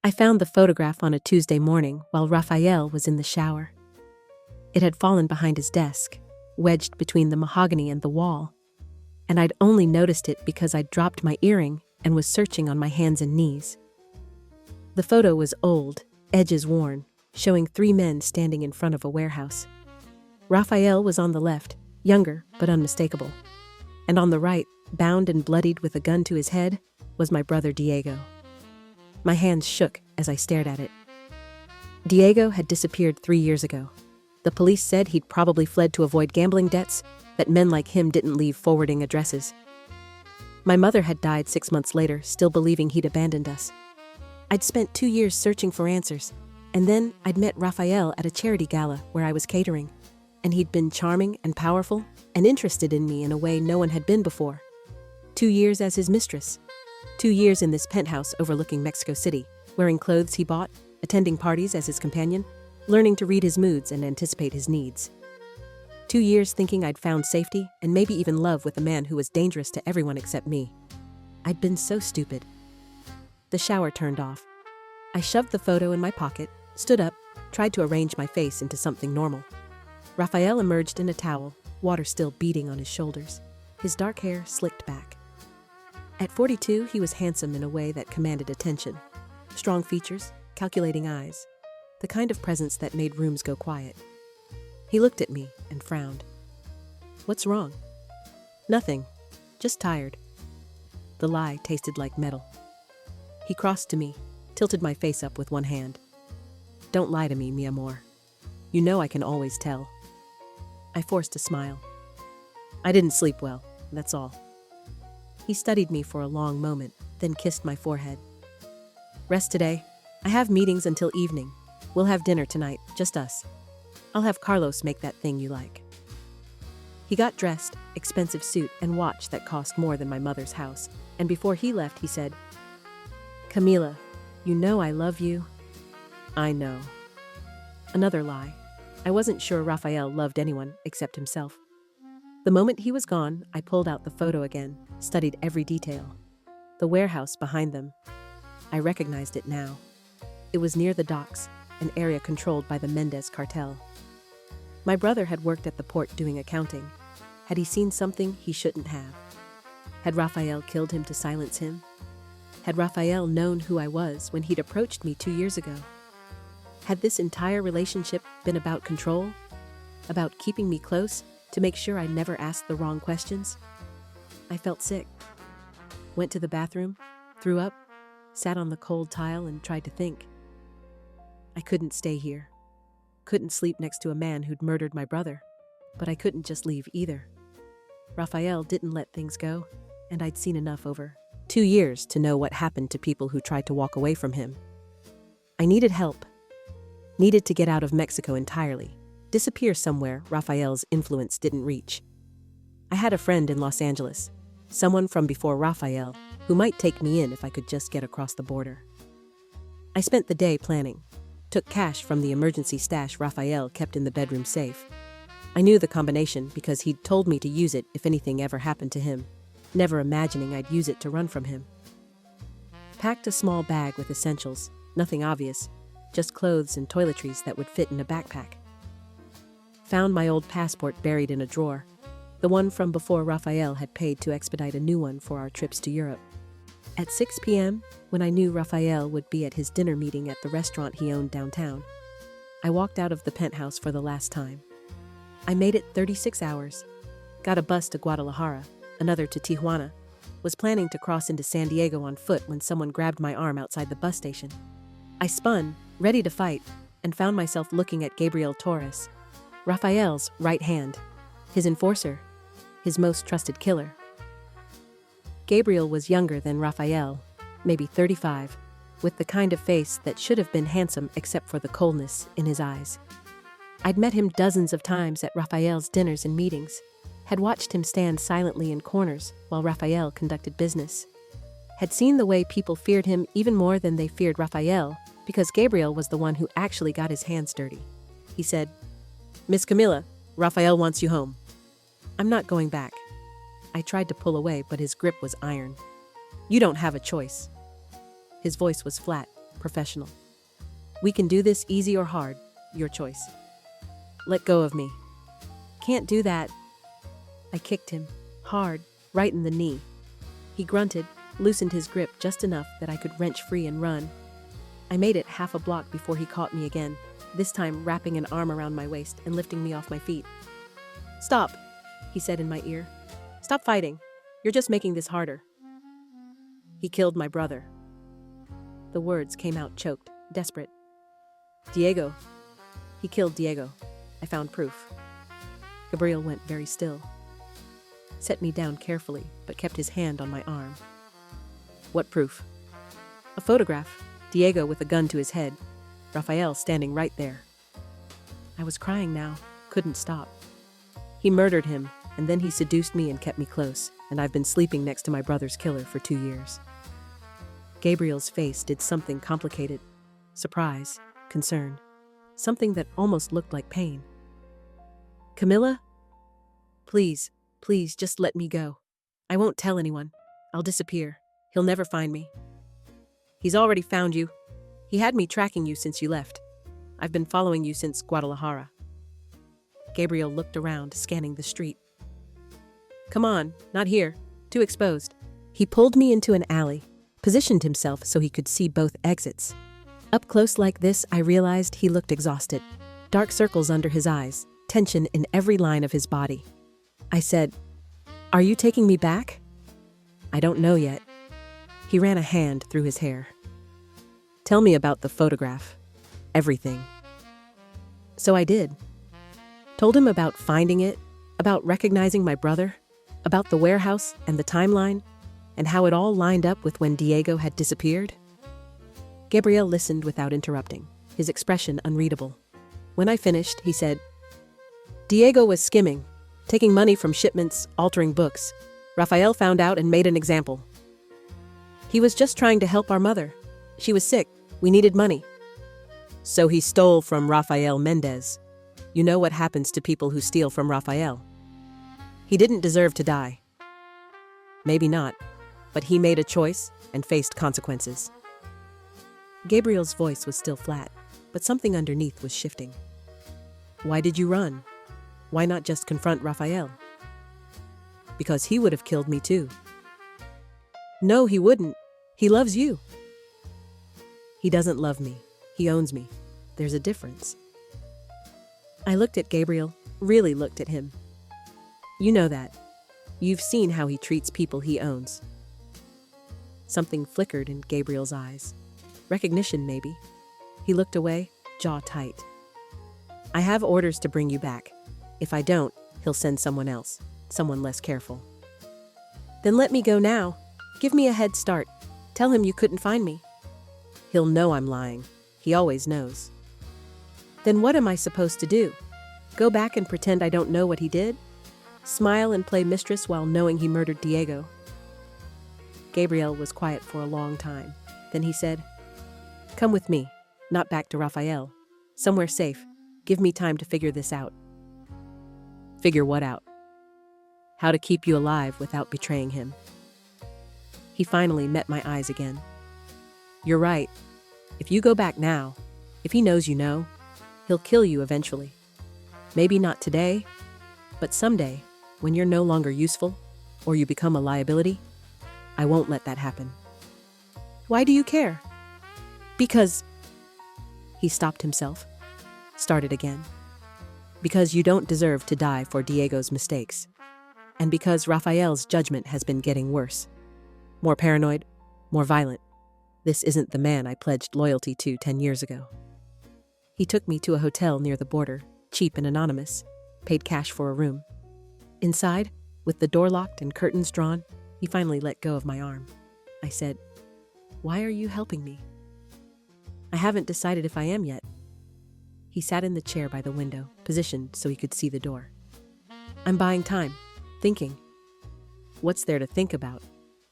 I found the photograph on a Tuesday morning while Raphael was in the shower. It had fallen behind his desk, wedged between the mahogany and the wall, and I'd only noticed it because I'd dropped my earring and was searching on my hands and knees. The photo was old, edges worn, showing 3 men standing in front of a warehouse. Raphael was on the left, younger but unmistakable, and on the right, bound and bloodied with a gun to his head, was my brother Diego. My hands shook as I stared at it. Diego had disappeared 3 years ago. The police said he'd probably fled to avoid gambling debts, that men like him didn't leave forwarding addresses. My mother had died 6 months later, still believing he'd abandoned us. I'd spent 2 years searching for answers, and then I'd met Raphael at a charity gala where I was catering, and he'd been charming and powerful and interested in me in a way no one had been before. 2 years as his mistress. 2 years in this penthouse overlooking Mexico City, wearing clothes he bought, attending parties as his companion, learning to read his moods and anticipate his needs. 2 years thinking I'd found safety and maybe even love with a man who was dangerous to everyone except me. I'd been so stupid. The shower turned off. I shoved the photo in my pocket, stood up, tried to arrange my face into something normal. Raphael emerged in a towel, water still beading on his shoulders, his dark hair slicked back. At 42, he was handsome in a way that commanded attention. Strong features, calculating eyes, the kind of presence that made rooms go quiet. He looked at me and frowned. "What's wrong?" "Nothing, just tired." The lie tasted like metal. He crossed to me, tilted my face up with one hand. "Don't lie to me, mi amor. You know I can always tell." I forced a smile. "I didn't sleep well, that's all." He studied me for a long moment, then kissed my forehead. "Rest today. I have meetings until evening. We'll have dinner tonight, just us. I'll have Carlos make that thing you like." He got dressed, expensive suit and watch that cost more than my mother's house, and before he left he said, "Camila, you know I love you." "I know." Another lie. I wasn't sure Raphael loved anyone except himself. The moment he was gone, I pulled out the photo again, studied every detail. The warehouse behind them. I recognized it now. It was near the docks, an area controlled by the Mendez cartel. My brother had worked at the port doing accounting. Had he seen something he shouldn't have? Had Raphael killed him to silence him? Had Raphael known who I was when he'd approached me 2 years ago? Had this entire relationship been about control? About keeping me close to make sure I never asked the wrong questions? I felt sick. Went to the bathroom, threw up, sat on the cold tile and tried to think. I couldn't stay here. Couldn't sleep next to a man who'd murdered my brother. But I couldn't just leave either. Raphael didn't let things go, and I'd seen enough over 2 years to know what happened to people who tried to walk away from him. I needed help. Needed to get out of Mexico entirely. Disappear somewhere Raphael's influence didn't reach. I had a friend in Los Angeles, someone from before Raphael, who might take me in if I could just get across the border. I spent the day planning. Took cash from the emergency stash Raphael kept in the bedroom safe. I knew the combination because he'd told me to use it if anything ever happened to him, never imagining I'd use it to run from him. Packed a small bag with essentials, nothing obvious, just clothes and toiletries that would fit in a backpack. Found my old passport buried in a drawer, the one from before Raphael had paid to expedite a new one for our trips to Europe. At 6 p.m., when I knew Raphael would be at his dinner meeting at the restaurant he owned downtown, I walked out of the penthouse for the last time. I made it 36 hours, got a bus to Guadalajara, another to Tijuana, was planning to cross into San Diego on foot when someone grabbed my arm outside the bus station. I spun, ready to fight, and found myself looking at Gabriel Torres, Raphael's right hand, his enforcer, his most trusted killer. Gabriel was younger than Raphael, maybe 35, with the kind of face that should have been handsome except for the coldness in his eyes. I'd met him dozens of times at Raphael's dinners and meetings, had watched him stand silently in corners while Raphael conducted business, had seen the way people feared him even more than they feared Raphael because Gabriel was the one who actually got his hands dirty. He said, "Miss Camila, Raphael wants you home." "I'm not going back." I tried to pull away, but his grip was iron. "You don't have a choice." His voice was flat, professional. We can do this easy or hard, your choice. Let go of me. Can't do that. I kicked him, hard, right in the knee. He grunted, loosened his grip just enough that I could wrench free and run. I made it half a block before he caught me again, this time wrapping an arm around my waist and lifting me off my feet. "Stop," he said in my ear. "Stop fighting. You're just making this harder." "He killed my brother." The words came out choked, desperate. "Diego. He killed Diego. I found proof." Gabriel went very still. Set me down carefully, but kept his hand on my arm. "What proof?" "A photograph. Diego with a gun to his head. Rafael standing right there." I was crying now, couldn't stop. "He murdered him, and then he seduced me and kept me close, and I've been sleeping next to my brother's killer for 2 years." Gabriel's face did something complicated. Surprise, concern, something that almost looked like pain. "Camilla? Please, please, just let me go. I won't tell anyone. I'll disappear. He'll never find me." "He's already found you. He had me tracking you since you left. I've been following you since Guadalajara." Gabriel looked around, scanning the street. "Come on, not here. Too exposed." He pulled me into an alley, positioned himself so he could see both exits. Up close like this, I realized he looked exhausted. Dark circles under his eyes, tension in every line of his body. I said, "Are you taking me back?" "I don't know yet." He ran a hand through his hair. "Tell me about the photograph. Everything." So I did. Told him about finding it, about recognizing my brother, about the warehouse and the timeline, and how it all lined up with when Diego had disappeared. Gabriel listened without interrupting, his expression unreadable. When I finished, he said, "Diego was skimming, taking money from shipments, altering books. Rafael found out and made an example. He was just trying to help our mother. She was sick. We needed money. So he stole from Rafael Mendez. You know what happens to people who steal from Rafael. He didn't deserve to die. Maybe not, but he made a choice and faced consequences." Gabriel's voice was still flat, but something underneath was shifting. "Why did you run? Why not just confront Rafael?" "Because he would have killed me too." "No, he wouldn't. He loves you." "He doesn't love me. He owns me. There's a difference." I looked at Gabriel, really looked at him. "You know that. You've seen how he treats people he owns." Something flickered in Gabriel's eyes. Recognition, maybe. He looked away, jaw tight. "I have orders to bring you back. If I don't, he'll send someone else, someone less careful." "Then let me go now. Give me a head start. Tell him you couldn't find me." "He'll know I'm lying. He always knows." "Then what am I supposed to do? Go back and pretend I don't know what he did? Smile and play mistress while knowing he murdered Diego?" Gabriel was quiet for a long time. Then he said, "Come with me, not back to Rafael. Somewhere safe. Give me time to figure this out." "Figure what out?" "How to keep you alive without betraying him." He finally met my eyes again. "You're right. If you go back now, if he knows you know, he'll kill you eventually. Maybe not today, but someday, when you're no longer useful, or you become a liability, I won't let that happen." "Why do you care?" "Because..." He stopped himself, started again. "Because you don't deserve to die for Diego's mistakes. And because Rafael's judgment has been getting worse. More paranoid, more violent. This isn't the man I pledged loyalty to 10 years ago." He took me to a hotel near the border, cheap and anonymous, paid cash for a room. Inside, with the door locked and curtains drawn, he finally let go of my arm. I said, "Why are you helping me?" "I haven't decided if I am yet." He sat in the chair by the window, positioned so he could see the door. "I'm buying time, thinking." "What's there to think about?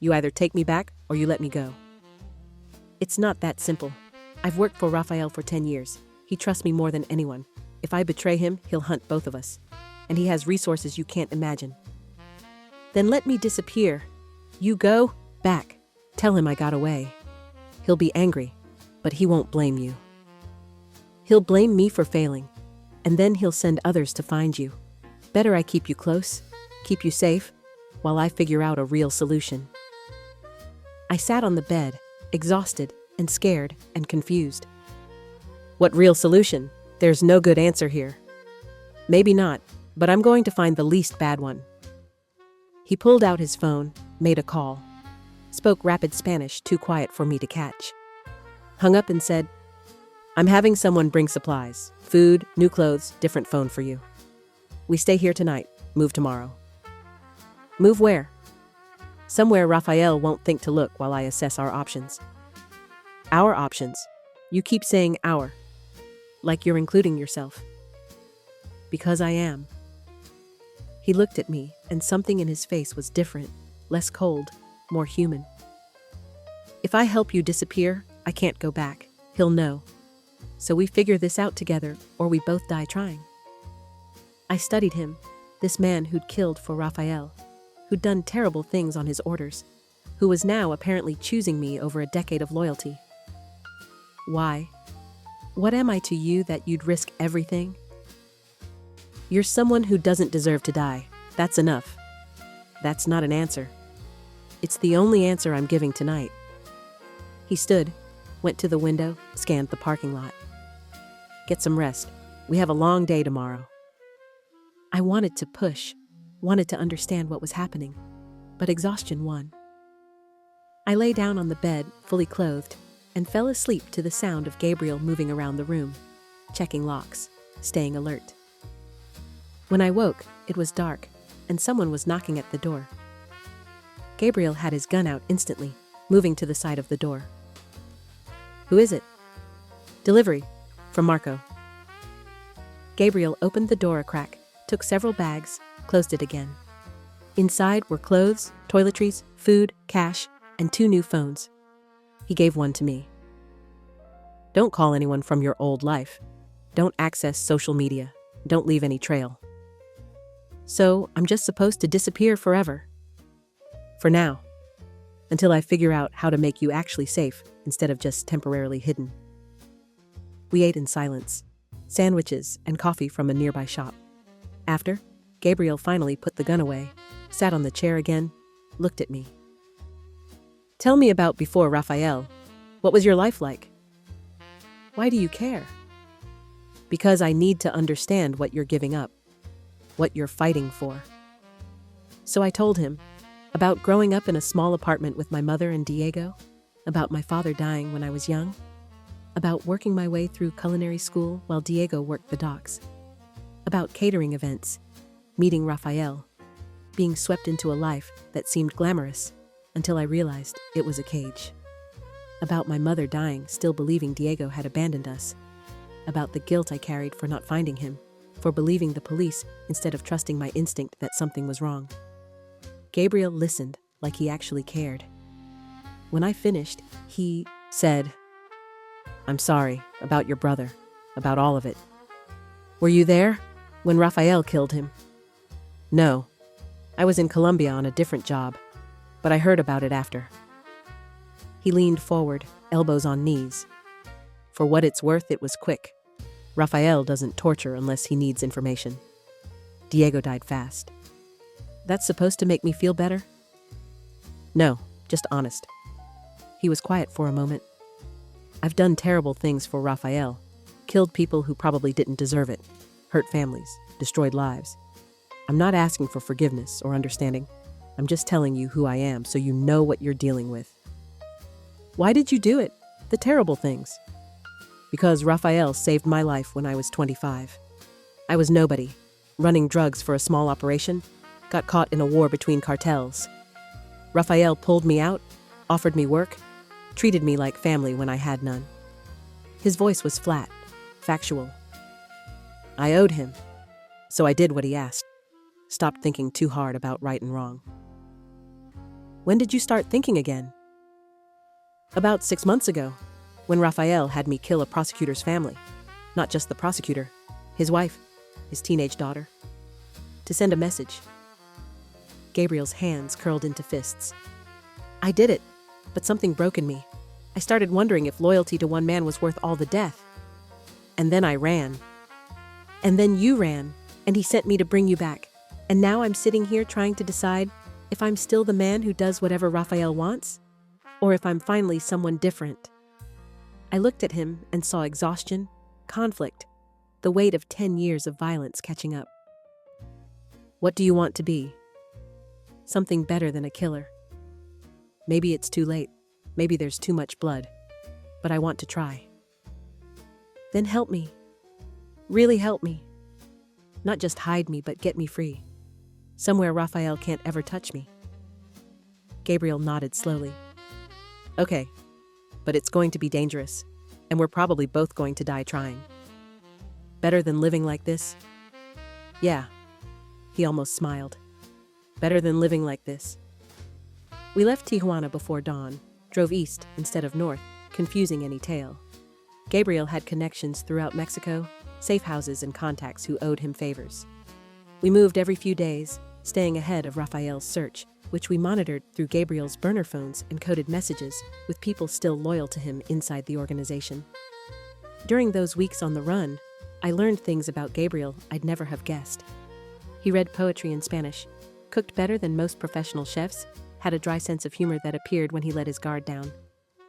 You either take me back or you let me go." "It's not that simple. I've worked for Rafael for 10 years. He trusts me more than anyone. If I betray him, he'll hunt both of us. And he has resources you can't imagine." "Then let me disappear. You go back. Tell him I got away. He'll be angry, but he won't blame you. He'll blame me for failing, and then he'll send others to find you. Better I keep you close, keep you safe, while I figure out a real solution." I sat on the bed, exhausted and scared and confused. "What real solution? There's no good answer here." "Maybe not, but I'm going to find the least bad one." He pulled out his phone, made a call, spoke rapid Spanish too quiet for me to catch, hung up and said, "I'm having someone bring supplies, food, new clothes, different phone for you. We stay here tonight, move tomorrow." "Move where?" "Somewhere Raphael won't think to look while I assess our options." "Our options? You keep saying our, like you're including yourself." "Because I am." He looked at me, and something in his face was different, less cold, more human. "If I help you disappear, I can't go back. He'll know. So we figure this out together, or we both die trying." I studied him, this man who'd killed for Raphael, who'd done terrible things on his orders, who was now apparently choosing me over a decade of loyalty. "Why? What am I to you that you'd risk everything?" "You're someone who doesn't deserve to die. That's enough." "That's not an answer. It's the only answer I'm giving tonight." He stood, went to the window, scanned the parking lot. "Get some rest. We have a long day tomorrow." I wanted to push, wanted to understand what was happening, but exhaustion won. I lay down on the bed, fully clothed, and fell asleep to the sound of Gabriel moving around the room, checking locks, staying alert. When I woke, it was dark, and someone was knocking at the door. Gabriel had his gun out instantly, moving to the side of the door. "Who is it?" "Delivery, from Marco." Gabriel opened the door a crack, took several bags, closed it again. Inside were clothes, toiletries, food, cash, and 2 new phones. He gave one to me. "Don't call anyone from your old life. Don't access social media. Don't leave any trail." "So, I'm just supposed to disappear forever?" "For now. Until I figure out how to make you actually safe instead of just temporarily hidden." We ate in silence, sandwiches and coffee from a nearby shop. After, Gabriel finally put the gun away, sat on the chair again, looked at me. "Tell me about before Raphael. What was your life like?" "Why do you care?" "Because I need to understand what you're giving up, what you're fighting for." So I told him about growing up in a small apartment with my mother and Diego, about my father dying when I was young, about working my way through culinary school while Diego worked the docks, about catering events, meeting Raphael, being swept into a life that seemed glamorous until I realized it was a cage, about my mother dying still believing Diego had abandoned us, about the guilt I carried for not finding him, for believing the police instead of trusting my instinct that something was wrong. Gabriel listened like he actually cared. When I finished, he said, "I'm sorry about your brother, about all of it." "Were you there when Raphael killed him?" "No. I was in Colombia on a different job, but I heard about it after." He leaned forward, elbows on knees. "For what it's worth, it was quick. Raphael doesn't torture unless he needs information. Diego died fast. That's supposed to make me feel better?" "No, just honest." He was quiet for a moment. "I've done terrible things for Raphael, killed people who probably didn't deserve it, hurt families, destroyed lives. I'm not asking for forgiveness or understanding. I'm just telling you who I am so you know what you're dealing with." "Why did you do it? The terrible things?" "Because Raphael saved my life when I was 25. I was nobody, running drugs for a small operation, got caught in a war between cartels. Raphael pulled me out, offered me work, treated me like family when I had none." His voice was flat, factual. "I owed him, so I did what he asked. Stopped thinking too hard about right and wrong." "When did you start thinking again?" "About 6 months ago, when Raphael had me kill a prosecutor's family. Not just the prosecutor, his wife, his teenage daughter. To send a message." Gabriel's hands curled into fists. "I did it, but something broke in me. I started wondering if loyalty to one man was worth all the death. And then I ran. And then you ran, and he sent me to bring you back. And now I'm sitting here trying to decide if I'm still the man who does whatever Raphael wants, or if I'm finally someone different. I looked at him and saw exhaustion, conflict, the weight of 10 years of violence catching up. What do you want to be? Something better than a killer. Maybe it's too late. Maybe there's too much blood. But I want to try. Then help me. Really help me. Not just hide me, but get me free. Somewhere Raphael can't ever touch me. Gabriel nodded slowly. Okay, but it's going to be dangerous, and we're probably both going to die trying. Better than living like this? Yeah. He almost smiled. Better than living like this. We left Tijuana before dawn, drove east instead of north, confusing any tale. Gabriel had connections throughout Mexico, safe houses and contacts who owed him favors. We moved every few days, staying ahead of Raphael's search, which we monitored through Gabriel's burner phones and coded messages with people still loyal to him inside the organization. During those weeks on the run, I learned things about Gabriel I'd never have guessed. He read poetry in Spanish, cooked better than most professional chefs, had a dry sense of humor that appeared when he let his guard down.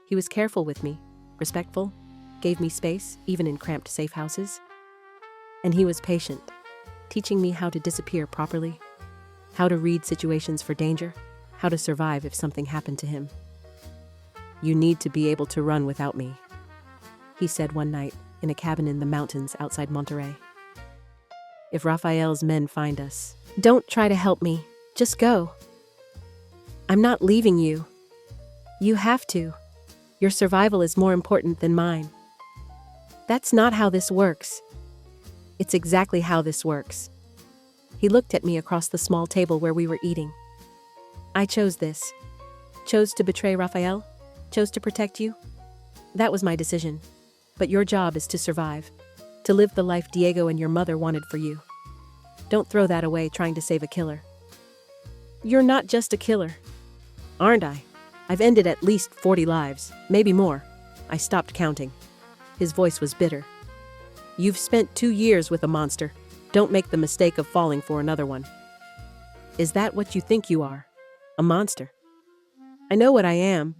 He was careful with me, respectful, gave me space, even in cramped safe houses. And he was patient, teaching me how to disappear properly, how to read situations for danger, how to survive if something happened to him. You need to be able to run without me, he said one night in a cabin in the mountains outside Monterrey. If Raphael's men find us, don't try to help me, just go. I'm not leaving you. You have to. Your survival is more important than mine. That's not how this works. It's exactly how this works. He looked at me across the small table where we were eating. I chose this. Chose to betray Raphael? Chose to protect you? That was my decision. But your job is to survive. To live the life Diego and your mother wanted for you. Don't throw that away trying to save a killer. You're not just a killer. Aren't I? I've ended at least 40 lives, maybe more. I stopped counting. His voice was bitter. You've spent 2 years with a monster. Don't make the mistake of falling for another one. Is that what you think you are? A monster? I know what I am.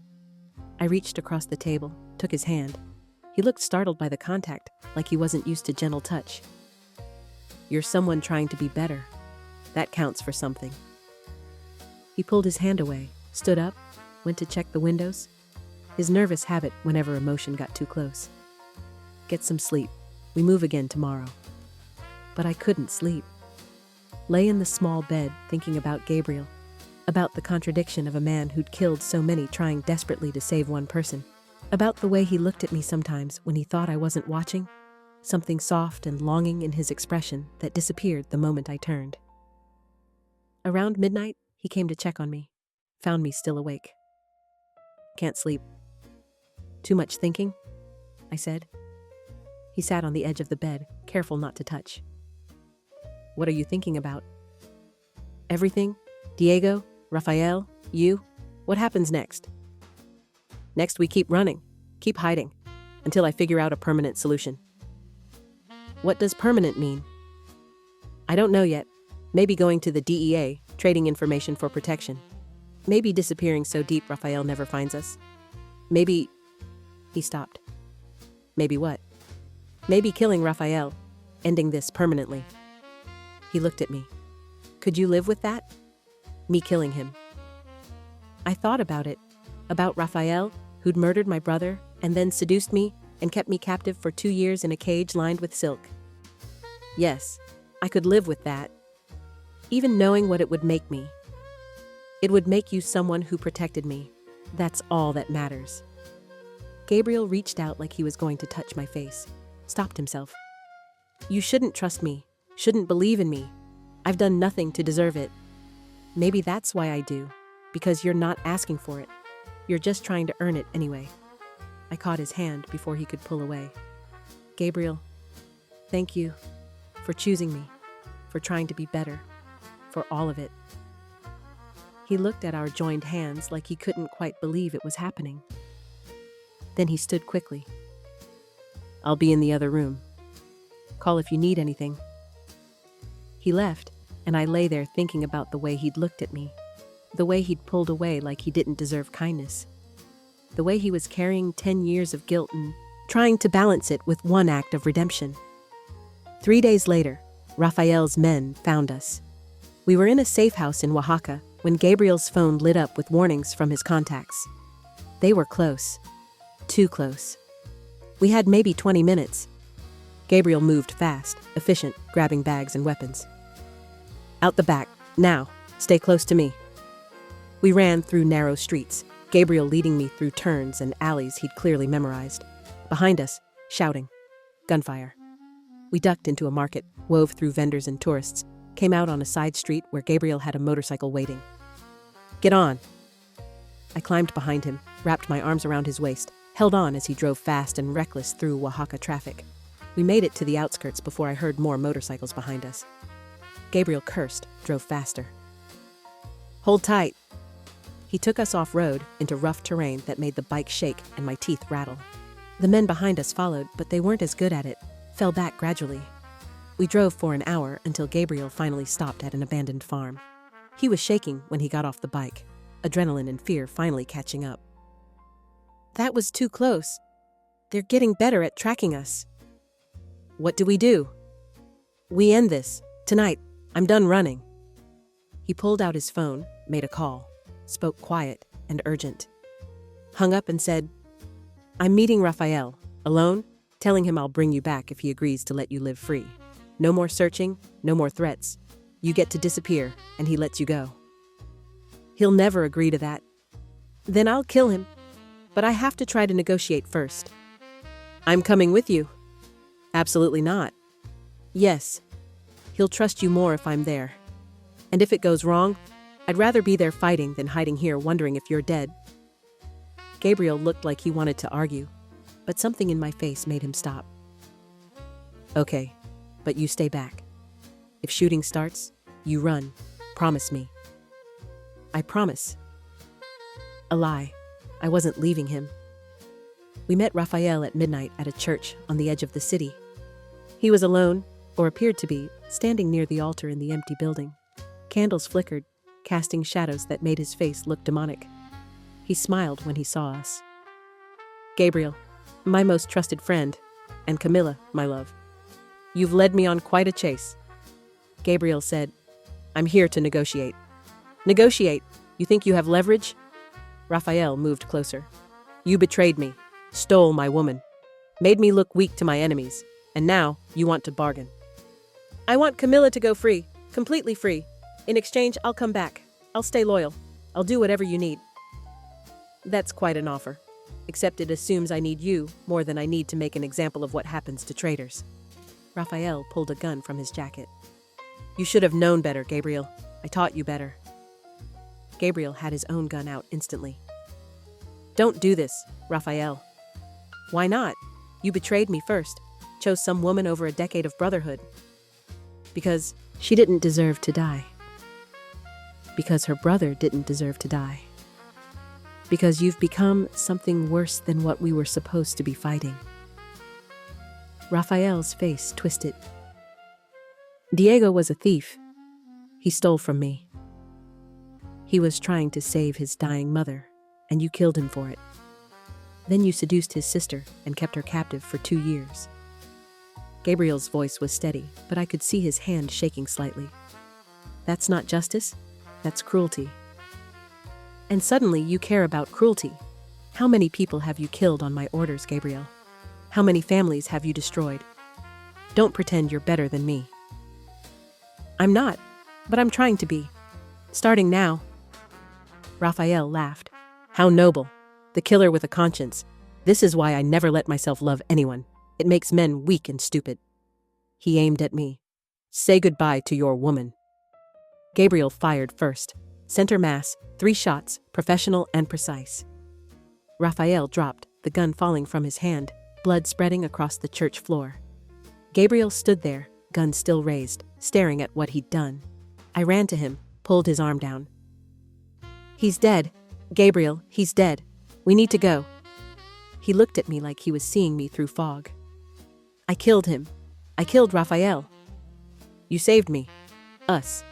I reached across the table, took his hand. He looked startled by the contact, like he wasn't used to gentle touch. You're someone trying to be better. That counts for something. He pulled his hand away, stood up, went to check the windows. His nervous habit whenever emotion got too close. Get some sleep. We move again tomorrow. But I couldn't sleep. Lay in the small bed thinking about Gabriel, about the contradiction of a man who'd killed so many trying desperately to save one person, about the way he looked at me sometimes when he thought I wasn't watching, something soft and longing in his expression that disappeared the moment I turned. Around midnight, he came to check on me, found me still awake. Can't sleep. Too much thinking? I said. He sat on the edge of the bed, careful not to touch. What are you thinking about? Everything? Diego? Raphael? You? What happens next? Next we keep running, keep hiding, until I figure out a permanent solution. What does permanent mean? I don't know yet. Maybe going to the DEA, trading information for protection. Maybe disappearing so deep Raphael never finds us. Maybe... He stopped. Maybe what? Maybe killing Raphael, ending this permanently. He looked at me. Could you live with that? Me killing him. I thought about it. About Raphael, who'd murdered my brother and then seduced me and kept me captive for 2 years in a cage lined with silk. Yes, I could live with that. Even knowing what it would make me. It would make you someone who protected me. That's all that matters. Gabriel reached out like he was going to touch my face, stopped himself. You shouldn't trust me, shouldn't believe in me. I've done nothing to deserve it. Maybe that's why I do, because you're not asking for it. You're just trying to earn it anyway. I caught his hand before he could pull away. Gabriel, thank you for choosing me, for trying to be better, for all of it. He looked at our joined hands like he couldn't quite believe it was happening. Then he stood quickly. "I'll be in the other room. Call if you need anything." He left, and I lay there thinking about the way he'd looked at me, the way he'd pulled away like he didn't deserve kindness, the way he was carrying 10 years of guilt and trying to balance it with one act of redemption. 3 days later, Rafael's men found us. We were in a safe house in Oaxaca when Gabriel's phone lit up with warnings from his contacts. They were close. Too close. We had maybe 20 minutes. Gabriel moved fast, efficient, grabbing bags and weapons. "Out the back, now. Stay close to me." We ran through narrow streets, Gabriel leading me through turns and alleys he'd clearly memorized. Behind us, shouting. Gunfire. We ducked into a market, wove through vendors and tourists, came out on a side street where Gabriel had a motorcycle waiting. "Get on." I climbed behind him, wrapped my arms around his waist, held on as he drove fast and reckless through Oaxaca traffic. We made it to the outskirts before I heard more motorcycles behind us. Gabriel cursed, drove faster. "Hold tight." He took us off-road into rough terrain that made the bike shake and my teeth rattle. The men behind us followed, but they weren't as good at it, fell back gradually. We drove for an hour until Gabriel finally stopped at an abandoned farm. He was shaking when he got off the bike, adrenaline and fear finally catching up. "That was too close. They're getting better at tracking us." "What do we do?" "We end this. Tonight. I'm done running." He pulled out his phone, made a call, spoke quiet and urgent. Hung up and said, "I'm meeting Rafael, alone, telling him I'll bring you back if he agrees to let you live free. No more searching, no more threats. You get to disappear, and he lets you go." "He'll never agree to that." "Then I'll kill him. But I have to try to negotiate first." "I'm coming with you." "Absolutely not." "Yes. He'll trust you more if I'm there. And if it goes wrong, I'd rather be there fighting than hiding here wondering if you're dead." Gabriel looked like he wanted to argue, but something in my face made him stop. "Okay, but you stay back. If shooting starts, you run. Promise me." "I promise." A lie. I wasn't leaving him. We met Rafael at midnight at a church on the edge of the city. He was alone, or appeared to be, standing near the altar in the empty building. Candles flickered, casting shadows that made his face look demonic. He smiled when he saw us. "Gabriel, my most trusted friend, and Camilla, my love. You've led me on quite a chase." Gabriel said, "I'm here to negotiate." "Negotiate? You think you have leverage?" Rafael moved closer. "You betrayed me, stole my woman, made me look weak to my enemies, and now you want to bargain." "I want Camilla to go free, completely free. In exchange, I'll come back. I'll stay loyal. I'll do whatever you need." "That's quite an offer, except it assumes I need you more than I need to make an example of what happens to traitors." Rafael pulled a gun from his jacket. "You should have known better, Gabriel. I taught you better." Gabriel had his own gun out instantly. "Don't do this, Rafael." "Why not? You betrayed me first, chose some woman over a decade of brotherhood." "Because she didn't deserve to die. Because her brother didn't deserve to die. Because you've become something worse than what we were supposed to be fighting." Rafael's face twisted. "Diego was a thief. He stole from me. He was trying to save his dying mother, and you killed him for it. Then you seduced his sister and kept her captive for 2 years." Gabriel's voice was steady, but I could see his hand shaking slightly. "That's not justice. That's cruelty." "And suddenly you care about cruelty. How many people have you killed on my orders, Gabriel? How many families have you destroyed? Don't pretend you're better than me." "I'm not, but I'm trying to be. Starting now." Rafael laughed. "How noble. The killer with a conscience. This is why I never let myself love anyone. It makes men weak and stupid." He aimed at me. "Say goodbye to your woman." Gabriel fired first. Center mass, 3 shots, professional and precise. Rafael dropped, the gun falling from his hand, blood spreading across the church floor. Gabriel stood there, gun still raised, staring at what he'd done. I ran to him, pulled his arm down. "He's dead. Gabriel, he's dead. We need to go." He looked at me like he was seeing me through fog. I killed him. I killed Raphael. You saved me. Us.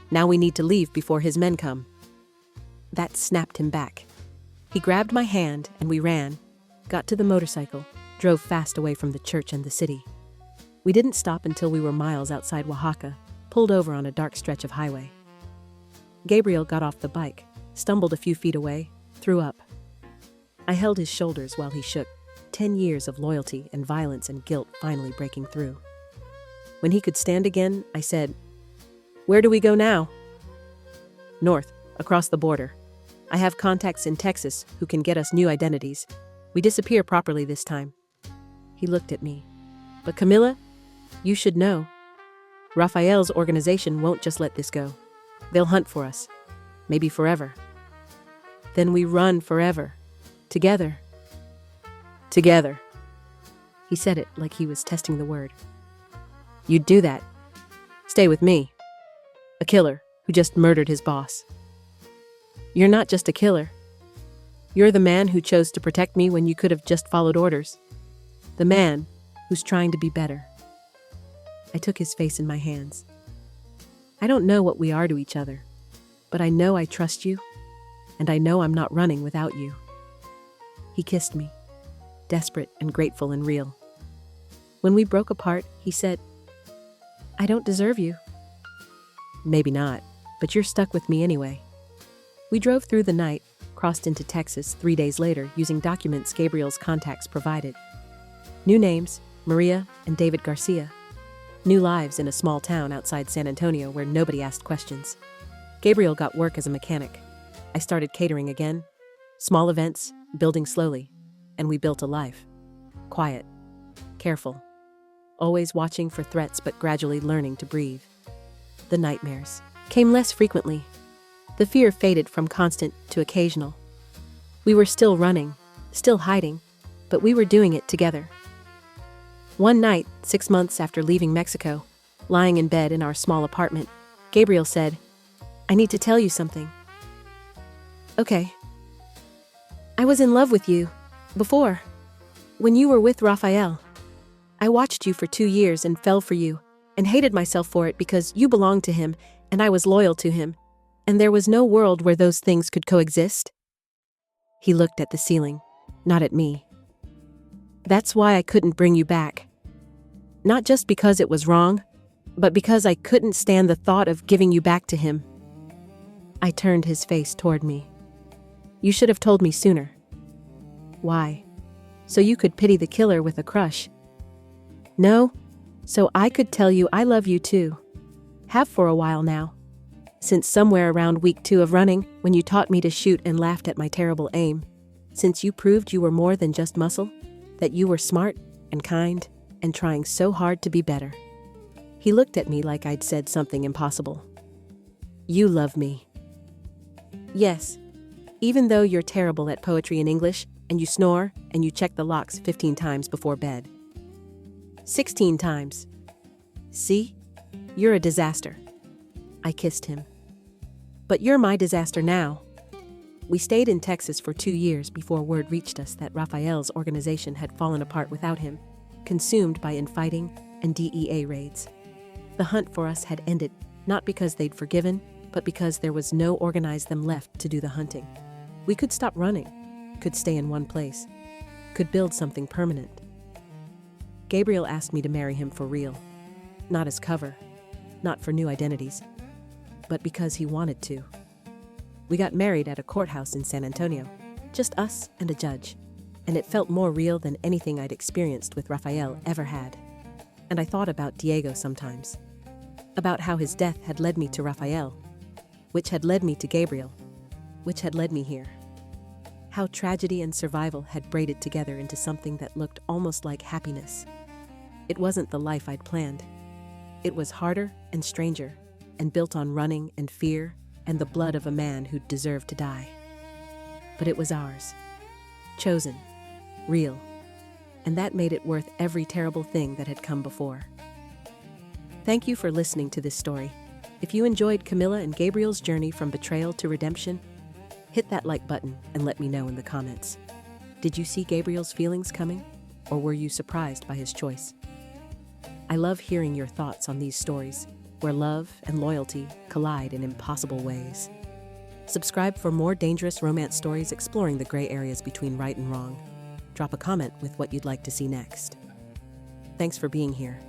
Now we need to leave before his men come. That snapped him back. He grabbed my hand and we ran, got to the motorcycle, drove fast away from the church and the city. We didn't stop until we were miles outside Oaxaca, pulled over on a dark stretch of highway. Gabriel got off the bike, stumbled a few feet away, threw up. I held his shoulders while he shook, 10 years of loyalty and violence and guilt finally breaking through. When he could stand again, I said, "Where do we go now?" "North, across the border. I have contacts in Texas who can get us new identities. We disappear properly this time." He looked at me. "But Camilla, you should know. Raphael's organization won't just let this go. They'll hunt for us. Maybe forever. Then we run forever. Together. Together." He said it like he was testing the word. "You'd do that. Stay with me. A killer who just murdered his boss. You're not just a killer. You're the man who chose to protect me when you could have just followed orders. The man who's trying to be better." I took his face in my hands. "I don't know what we are to each other, but I know I trust you, and I know I'm not running without you." He kissed me, desperate and grateful and real. When we broke apart, he said, "I don't deserve you." "Maybe not, but you're stuck with me anyway." We drove through the night, crossed into Texas 3 days later using documents Gabriel's contacts provided. New names, Maria and David Garcia. New lives in a small town outside San Antonio where nobody asked questions. Gabriel got work as a mechanic. I started catering again. Small events, building slowly. And we built a life. Quiet. Careful. Always watching for threats but gradually learning to breathe. The nightmares came less frequently. The fear faded from constant to occasional. We were still running, still hiding, but we were doing it together. One night, 6 months after leaving Mexico, lying in bed in our small apartment, Gabriel said, "I need to tell you something." "Okay." "I was in love with you, before, when you were with Raphael. I watched you for 2 years and fell for you, and hated myself for it because you belonged to him, and I was loyal to him, and there was no world where those things could coexist." He looked at the ceiling, not at me. "That's why I couldn't bring you back. Not just because it was wrong, but because I couldn't stand the thought of giving you back to him." I turned his face toward me. "You should have told me sooner." "Why? So you could pity the killer with a crush?" "No, so I could tell you I love you too. Have for a while now. Since somewhere around week 2 of running, when you taught me to shoot and laughed at my terrible aim. Since you proved you were more than just muscle, that you were smart and kind and trying so hard to be better." He looked at me like I'd said something impossible. "You love me." "Yes, even though you're terrible at poetry and English, and you snore, and you check the locks 15 times before bed. 16 times. See? You're a disaster." I kissed him. "But you're my disaster now." We stayed in Texas for 2 years before word reached us that Raphael's organization had fallen apart without him, consumed by infighting and DEA raids. The hunt for us had ended, not because they'd forgiven, but because there was no organized them left to do the hunting. We could stop running, could stay in one place, could build something permanent. Gabriel asked me to marry him for real, not as cover, not for new identities, but because he wanted to. We got married at a courthouse in San Antonio, just us and a judge, and it felt more real than anything I'd experienced with Raphael ever had. And I thought about Diego sometimes, about how his death had led me to Raphael, which had led me to Gabriel, which had led me here. How tragedy and survival had braided together into something that looked almost like happiness. It wasn't the life I'd planned. It was harder and stranger, and built on running and fear and the blood of a man who deserved to die. But it was ours. Chosen. Real. And that made it worth every terrible thing that had come before. Thank you for listening to this story. If you enjoyed Camilla and Gabriel's journey from betrayal to redemption, hit that like button and let me know in the comments. Did you see Gabriel's feelings coming, or were you surprised by his choice? I love hearing your thoughts on these stories, where love and loyalty collide in impossible ways. Subscribe for more dangerous romance stories exploring the gray areas between right and wrong. Drop a comment with what you'd like to see next. Thanks for being here.